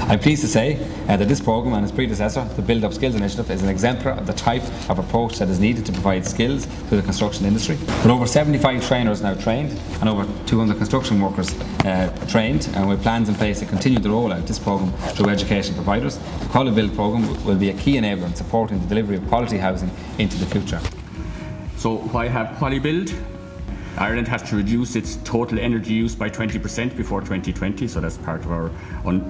I'm pleased to say that this programme and its predecessor, the Build Up Skills Initiative, is an exemplar of the type of approach that is needed to provide skills to the construction industry. With over 75 trainers now trained and over 200 construction workers trained, and with plans in place to continue to roll out this programme through education providers, the Quality Build programme will be a key enabler in supporting the delivery of quality housing into the future. So why have Quality Build? Ireland has to reduce its total energy use by 20% before 2020, so that's part of our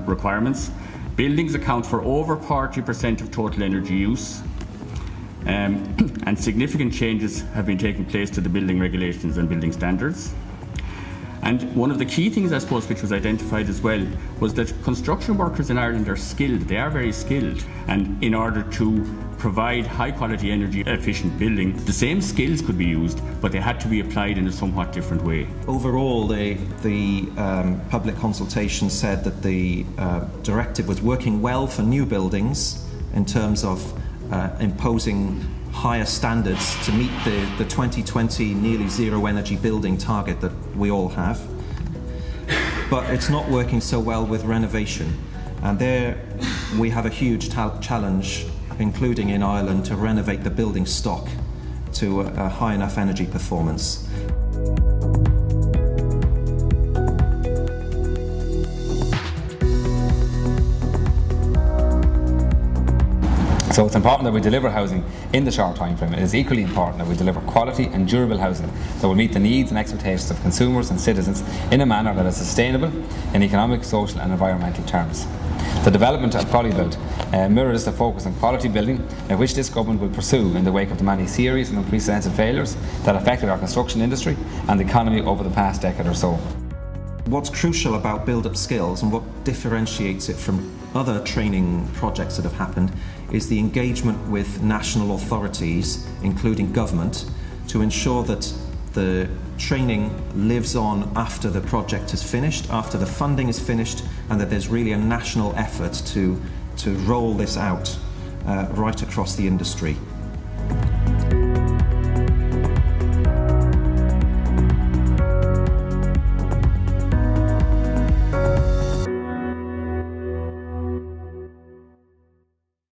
requirements. Buildings account for over 40% of total energy use, and significant changes have been taking place to the building regulations and building standards. And one of the key things, I suppose, which was identified as well, was that construction workers in Ireland are skilled. They are very skilled. And in order to provide high quality energy efficient building, the same skills could be used, but they had to be applied in a somewhat different way. Overall, the public consultation said that the directive was working well for new buildings in terms of imposing higher standards to meet the 2020 nearly zero energy building target that we all have. But it's not working so well with renovation. And there we have a huge challenge, including in Ireland, to renovate the building stock to a high enough energy performance. So it's important that we deliver housing in the short time frame. It is equally important that we deliver quality and durable housing that will meet the needs and expectations of consumers and citizens in a manner that is sustainable in economic, social and environmental terms. The development of Quality Build mirrors the focus on quality building, which this government will pursue in the wake of the many serious and unprecedented failures that affected our construction industry and the economy over the past decade or so. What's crucial about Build Up Skills and what differentiates it from other training projects that have happened is the engagement with national authorities, including government, to ensure that the training lives on after the project is finished, after the funding is finished, and that there's really a national effort to roll this out right across the industry.